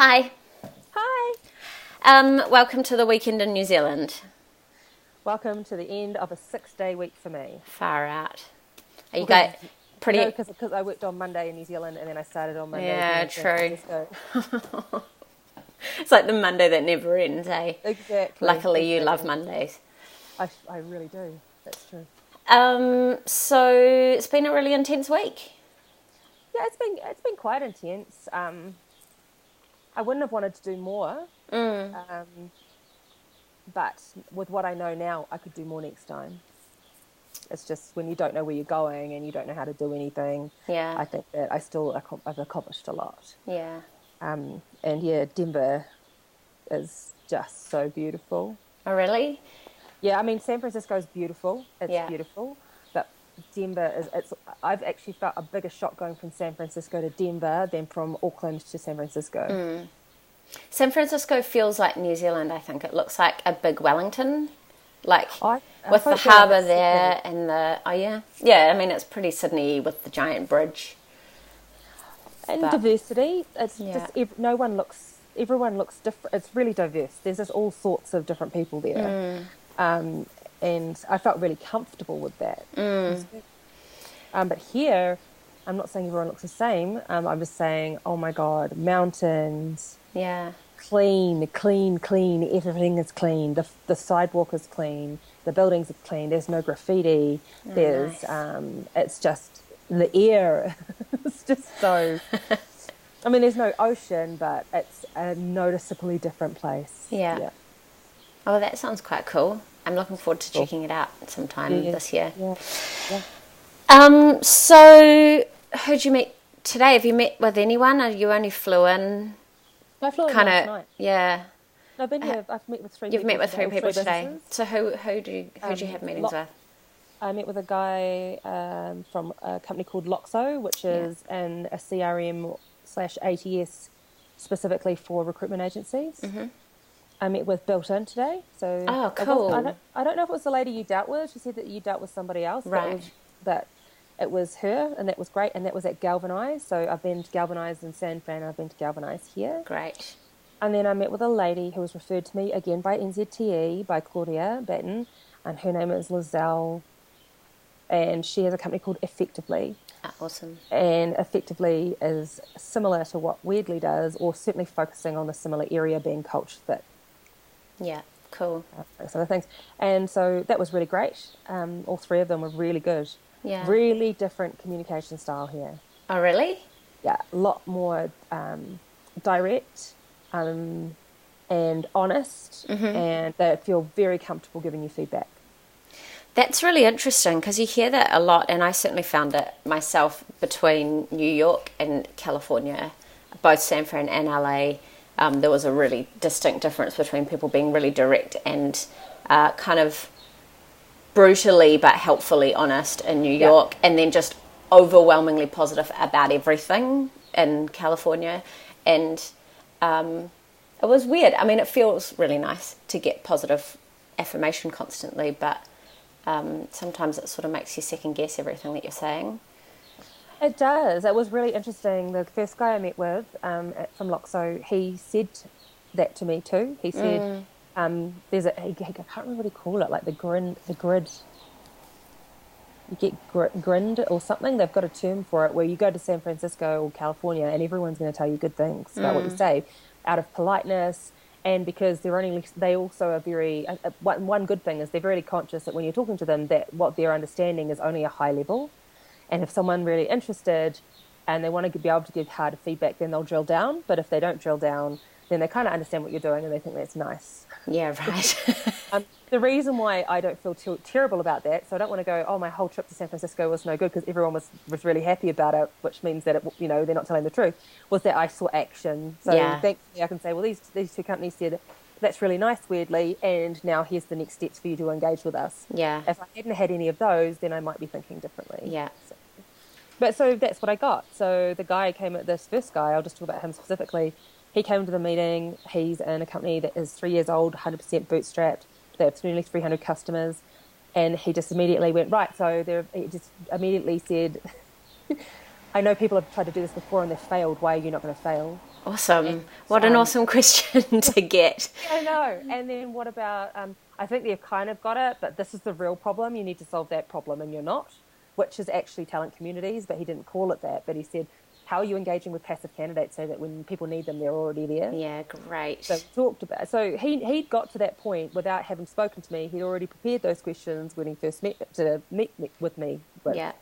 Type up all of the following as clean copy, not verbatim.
Hi. Hi. Welcome to the weekend in New Zealand. Welcome to the end of a 6-day week for me. Far out. Are you Because, guys pretty? because I worked on Monday in New Zealand and then I started on Monday Yeah, here in San true. Francisco. It's like the Monday that never ends, eh? Exactly. Luckily, you love Mondays. I really do. That's true. So it's been a really intense week. Yeah, it's been quite intense. I wouldn't have wanted to do more. But with what I know now, I could do more next time. It's just when you don't know where you're going and you don't know how to do anything. Yeah. I think that I've accomplished a lot. Yeah. And yeah, Denver is just so beautiful. Oh, really? Yeah, I mean, San Francisco is beautiful. It's Yeah. beautiful. But Denver I've actually felt a bigger shock going from San Francisco to Denver than from Auckland to San Francisco. San Francisco feels like New Zealand, I think. It looks like a big Wellington, like I with the quite feel like harbour it's there Sydney. and oh yeah. Yeah, I mean, it's pretty Sydney with the giant bridge. And But diversity. It's yeah. just everyone looks different. It's really diverse. There's just all sorts of different people there. And I felt really comfortable with that. But here, I'm not saying everyone looks the same. I'm just saying, oh my God, mountains, Yeah. clean. Everything is clean. The sidewalk is clean. The buildings are clean. There's no graffiti. Nice. It's just the air. It's just so. I mean, there's no ocean, but it's a noticeably different place. Yeah. Yeah. Oh, that sounds quite cool. I'm looking forward to Cool. checking it out sometime Yeah. this year. Yeah. Yeah. So who'd you meet today? Have you met with anyone? Or you only flew in? I flew in Kind last of, night. yeah. No, I've been here. I've met with three You've people met with today. three people today. businesses. So who'd you have meetings with? I met with a guy from a company called Loxo, which is a CRM/ATS specifically for recruitment agencies. I met with Built In today. So Oh, cool. I don't know if it was the lady you dealt with. She said that you dealt with somebody else. Right. But it was her, and that was great. And that was at Galvanize. So I've been to Galvanize in San Fran. I've been to Galvanize here. Great. And then I met with a lady who was referred to me again by NZTE, by Claudia Batten, and her name is Lizelle, and she has a company called Effectively. Ah, awesome. And Effectively is similar to what Weirdly does, or certainly focusing on the similar area being culture fit, Yeah, cool. those other things. And so that was really great. All three of them were really good. Yeah. Really different communication style here. Oh, really? Yeah, a lot more direct and honest, and they feel very comfortable giving you feedback. That's really interesting because you hear that a lot, and I certainly found it myself between New York and California, both San Fran and LA. There was a really distinct difference between people being really direct and kind of brutally but helpfully honest in New York, and then just overwhelmingly positive about everything in California. And it was weird. I mean, it feels really nice to get positive affirmation constantly, but sometimes it sort of makes you second guess everything that you're saying. It does. It was really interesting. The first guy I met with from Loxo, he said that to me too. He said, "There's I can't remember what he called it, like the grid. You get grinned or something. They've got a term for it where you go to San Francisco or California and everyone's going to tell you good things about what you say, out of politeness." And because they also are very, one good thing is they're very conscious that when you're talking to them, that what they're understanding is only a high level. And if someone really interested and they want to be able to give harder feedback, then they'll drill down. But if they don't drill down, then they kind of understand what you're doing and they think that's nice. Yeah, right. The reason why I don't feel terrible about that, so I don't want to go, oh, my whole trip to San Francisco was no good because everyone was really happy about it, which means that they're not telling the truth, was that I saw action. So thankfully I can say, well, these two companies said, that's really nice, Weirdly, and now here's the next steps for you to engage with us. Yeah. If I hadn't had any of those, then I might be thinking differently. Yeah. So that's what I got. So the guy came at this first guy, I'll just talk about him specifically. He came to the meeting. He's in a company that is 3 years old, 100% bootstrapped. They have nearly 300 customers. And he just immediately went, right. So he just immediately said, I know people have tried to do this before and they've failed. Why are you not going to fail? And Awesome. What an awesome question to get. I know. And then what about, I think they've kind of got it, but this is the real problem. You need to solve that problem and you're not, which is actually talent communities, but he didn't call it that. But he said, how are you engaging with passive candidates so that when people need them, they're already there? Yeah, So great. we talked about, so he got to that point without having spoken to me. He'd already prepared those questions when he first met with me. Yeah.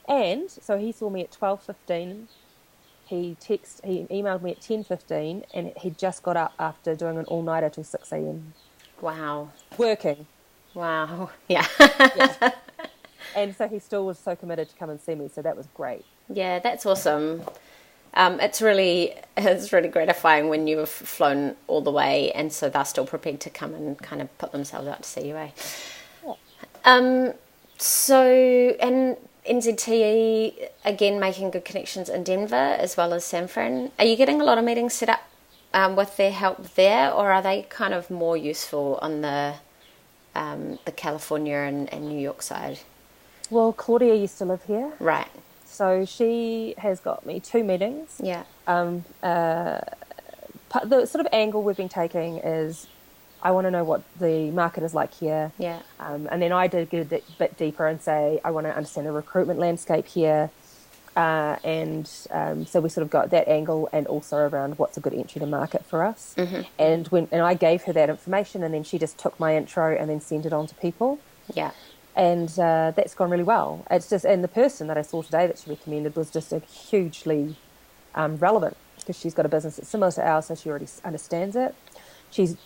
And so he saw me at 12:15. He emailed me at 10:15, and he'd just got up after doing an all-nighter till 6 a.m. Wow. working. Wow. Yeah. Yeah. And so he still was so committed to come and see me, so that was great. Yeah, that's awesome. It's really gratifying when you've flown all the way and so they're still prepared to come and kind of put themselves out to see you, eh? Yeah. So, and NZTE, again, making good connections in Denver as well as San Fran. Are you getting a lot of meetings set up with their help there, or are they kind of more useful on the California and New York side? Well, Claudia used to live here, Right. so she has got me 2 meetings. Yeah. The sort of angle we've been taking is I want to know what the market is like here. Yeah. And then I did get a bit deeper and say, I want to understand the recruitment landscape here. So we sort of got that angle and also around what's a good entry to market for us. Mm-hmm. And I gave her that information and then she just took my intro and then sent it on to people. Yeah. And that's gone really well. And the person that I saw today that she recommended was just a hugely relevant because she's got a business that's similar to ours, so she already understands it. She's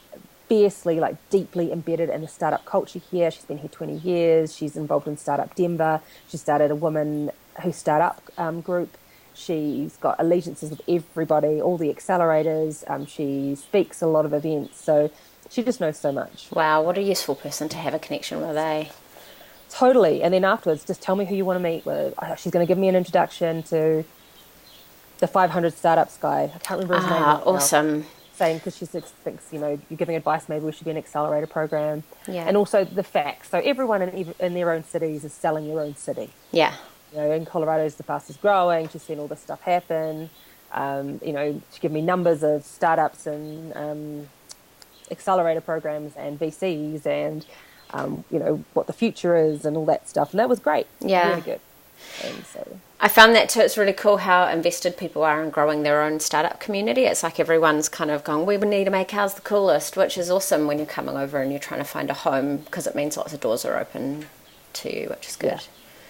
fiercely, like deeply embedded in the startup culture here. She's been here 20 years. She's involved in Startup Denver. She started a Women Who Startup group. She's got allegiances with everybody, all the accelerators. She speaks at a lot of events. So she just knows so much. Wow, what a useful person to have a connection with, eh? Totally. And then afterwards, just tell me who you want to meet with. She's going to give me an introduction to the 500 startups guy. I can't remember his name right Awesome. now. Saying because she thinks, you're giving advice, maybe we should be an accelerator program. Yeah. And also the facts. So everyone in their own cities is selling their own city. Yeah. In Colorado is the fastest growing. She's seen all this stuff happen. She gave me numbers of startups and accelerator programs and VCs and, what the future is and all that stuff. And that was great. Yeah. Really good. And so I found that too. It's really cool how invested people are in growing their own startup community. It's like everyone's kind of going, we need to make ours the coolest, which is awesome when you're coming over and you're trying to find a home because it means lots of doors are open to you, which is good.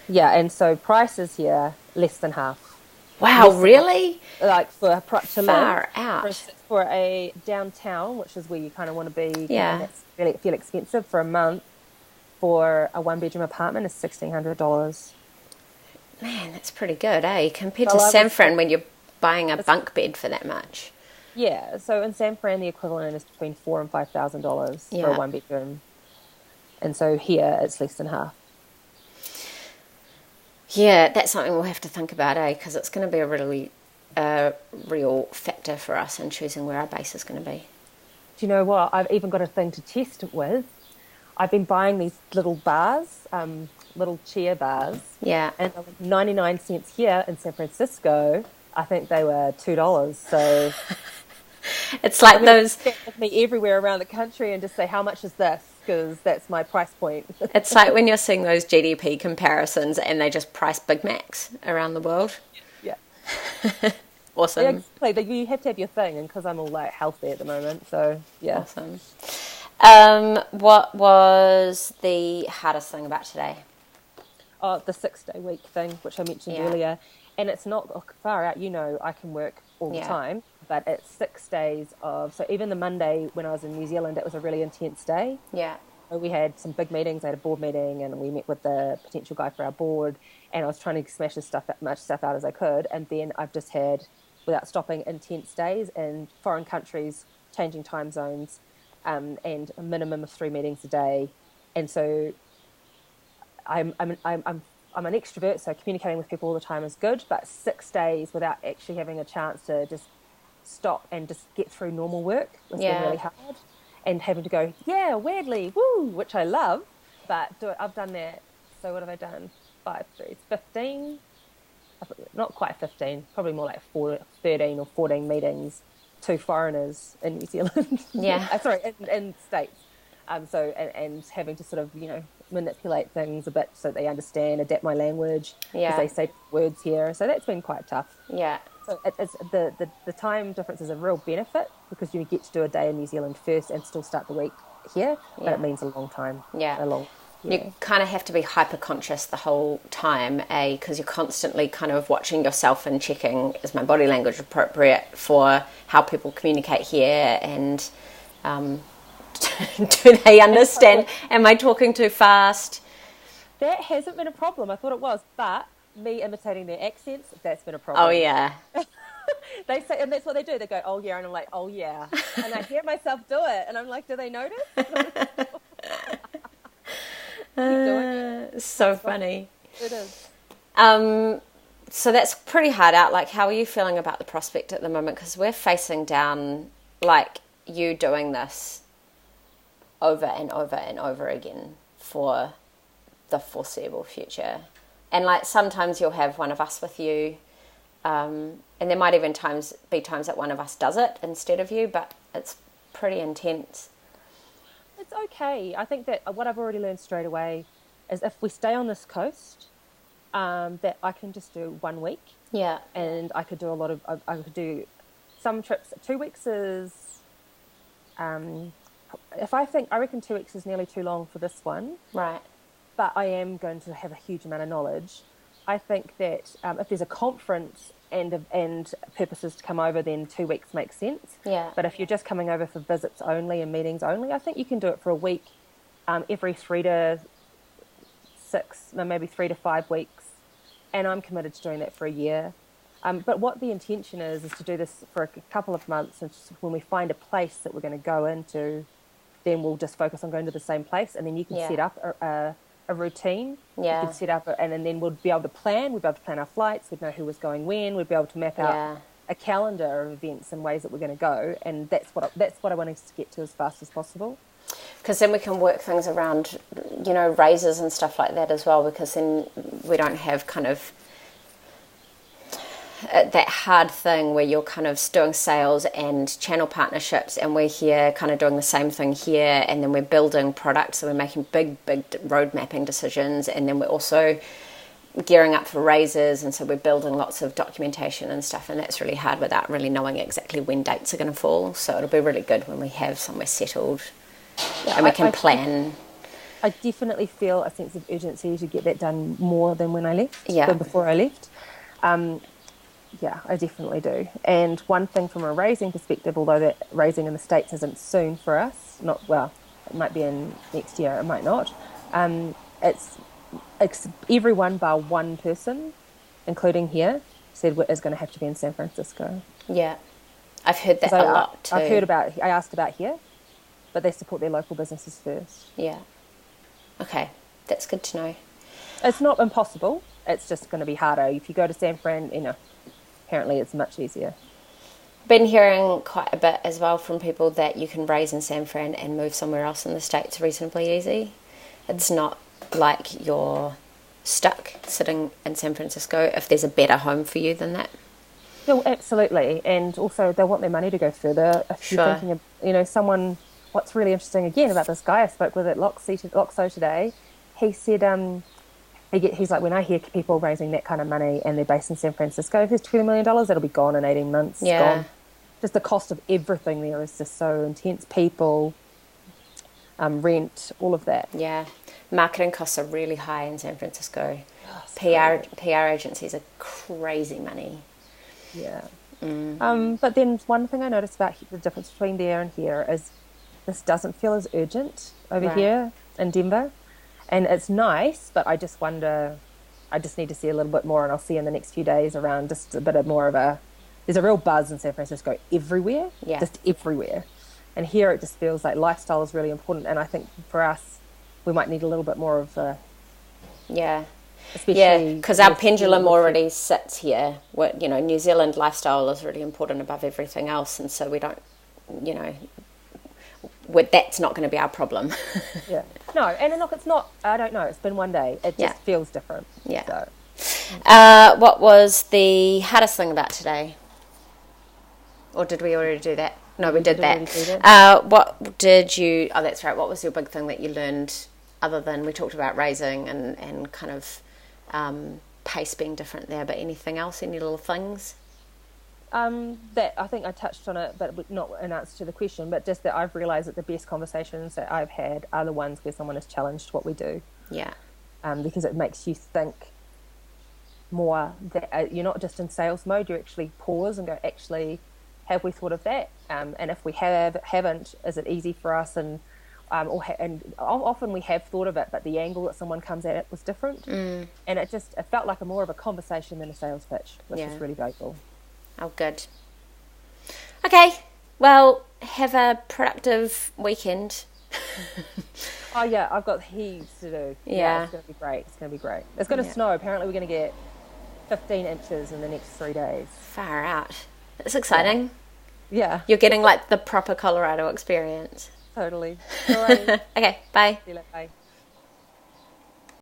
Yeah, and so prices here, less than half. Wow, really? Like to Far live, out. for a downtown, which is where you kind of want to be. Yeah. And that's really feel expensive for a month. For a 1-bedroom apartment is $1,600. Man, that's pretty good, eh? Compared to Well, San Fran when you're buying a bunk bed for that much. Yeah, so in San Fran the equivalent is between $4,000 and $5,000 for a 1-bedroom, and so here it's less than half. Yeah, that's something we'll have to think about, eh? Because it's going to be a really real factor for us in choosing where our base is going to be. Do you know what? I've even got a thing to test it with. I've been buying these little bars, little chair bars. Yeah. And they were 99 cents here in San Francisco. I think they were $2. So it's like those. With me everywhere around the country and just say, how much is this? Because that's my price point. It's like when you're seeing those GDP comparisons and they just price Big Macs around the world. Yeah. Awesome. Yeah, exactly. You have to have your thing, and because I'm all like healthy at the moment, so yeah. Awesome. What was the hardest thing about today? Oh, the 6-day week thing, which I mentioned earlier. And it's not far out, I can work all the time, but it's 6 days so even the Monday when I was in New Zealand, it was a really intense day. Yeah. We had some big meetings. I had a board meeting and we met with the potential guy for our board, and I was trying to smash as much stuff out as I could. And then I've just had, without stopping, intense days in foreign countries, changing time zones, and a minimum of 3 meetings a day. And so I'm an extrovert, so communicating with people all the time is good, but 6 days without actually having a chance to just stop and just get through normal work was been really hard. And having to go, weirdly, woo, which I love, but I've done that. So what have I done? 5, 3, 15 not quite 15, probably more like 13 or 14 meetings to foreigners in New Zealand. Yeah. Sorry, in States. And having to sort of, manipulate things a bit so they understand, adapt my language, because they say words here. So that's been quite tough. Yeah. So it's the time difference is a real benefit because you get to do a day in New Zealand first and still start the week here, but it means a long time. Yeah. You kind of have to be hyper conscious the whole time, because you're constantly kind of watching yourself and checking, is my body language appropriate for how people communicate here, and do they understand? Am I talking too fast? That hasn't been a problem. I thought it was, but me imitating their accents, that's been a problem. Oh, yeah. They say, and that's what they do. They go, oh, yeah, and I'm like, oh, yeah. And I hear myself do it, and I'm like, do they notice? So funny. It is. So that's pretty hard out. Like, how are you feeling about the prospect at the moment? Because we're facing down, like, you doing this over and over and over again for the foreseeable future. And, like, sometimes you'll have one of us with you, and there might even be times that one of us does it instead of you, but it's pretty intense. It's okay. I think that what I've already learned straight away is if we stay on this coast, that I can just do 1 week. Yeah. And I could do I could do some trips. 2 weeks is, I reckon 2 weeks is nearly too long for this one. Right. But I am going to have a huge amount of knowledge. I think that if there's a conference and purposes to come over, then 2 weeks makes sense. Yeah. But if you're just coming over for visits only and meetings only, I think you can do it for a week, every 3 to 6, no, maybe 3 to 5 weeks. And I'm committed to doing that for a year. But what the intention is to do this for a couple of months. And when we find a place that we're going to go into, then we'll just focus on going to the same place. And then you can set up a routine. Yeah. You can set up, and then we'll be able to plan. We'd be able to plan our flights. We'd know who was going when. We'd be able to map out a calendar of events and ways that we're going to go. And that's what I want us to get to as fast as possible. Because then we can work things around, raises and stuff like that as well, because then we don't have kind of that hard thing where you're kind of doing sales and channel partnerships, and we're here kind of doing the same thing here, and then we're building products, so we're making big road mapping decisions, and then we're also gearing up for raises, and so we're building lots of documentation and stuff, and that's really hard without really knowing exactly when dates are going to fall. So it'll be really good when we have somewhere settled and we can plan. I definitely feel a sense of urgency to get that done more than when I left, than before I left. Yeah, I definitely do. And one thing from a raising perspective, although that raising in the States isn't soon for us, it might be in next year, it might not. It's everyone bar one person, including here, said is going to have to be in San Francisco. Yeah, I've heard that a lot too. I asked about here, but they support their local businesses first. Yeah. Okay, that's good to know. It's not impossible. It's just going to be harder. If you go to San Fran, apparently it's much easier. Been hearing quite a bit as well from people that you can raise in San Fran and move somewhere else in the States reasonably easy. It's not like you're stuck sitting in San Francisco if there's a better home for you than that. No, absolutely. And also they want their money to go further. If you're thinking of, someone, what's really interesting again about this guy I spoke with at Loxo today, he said, he's like, when I hear people raising that kind of money and they're based in San Francisco, if there's $20 million, that'll be gone in 18 months. Yeah. Gone. Just the cost of everything there is just so intense. People, rent, all of that. Yeah. Marketing costs are really high in San Francisco. Oh, PR agencies are crazy money. Yeah. But then one thing I noticed about the difference between there and here is this doesn't feel as urgent over here in Denver. And it's nice, but I just wonder, I just need to see a little bit more, and I'll see in the next few days around just a bit of more of there's a real buzz in San Francisco everywhere, just everywhere. And here it just feels like lifestyle is really important, and I think for us, we might need a little bit more of a... Yeah. Especially because our pendulum already sits here. New Zealand lifestyle is really important above everything else, and so we don't, that's not going to be our problem. Yeah. No, and look, it's not, I don't know, it's been one day. It just feels different. Yeah. So. What was the hardest thing about today? Or did we already do that? No, we did that. What did you... Oh, that's right. What was your big thing that you learned, other than we talked about raising and kind of pace being different there, but anything else, any little things? That I think I touched on it, but not in answer to the question, but just that I've realised that the best conversations that I've had are the ones where someone has challenged what we do. Yeah. Because it makes you think more, that you're not just in sales mode, you actually pause and go, actually, have we thought of that? And if we haven't, is it easy for us? And often we have thought of it, but the angle that someone comes at it was different. And it felt like more of a conversation than a sales pitch, which is really valuable. Oh, good. Okay, well, have a productive weekend. Oh, yeah, I've got heaps to do. Yeah. It's going to be great. It's going to snow. Apparently we're going to get 15 inches in the next 3 days. Far out. It's exciting. Yeah. You're getting like the proper Colorado experience. Totally. All right. Okay, bye. See you later. Bye.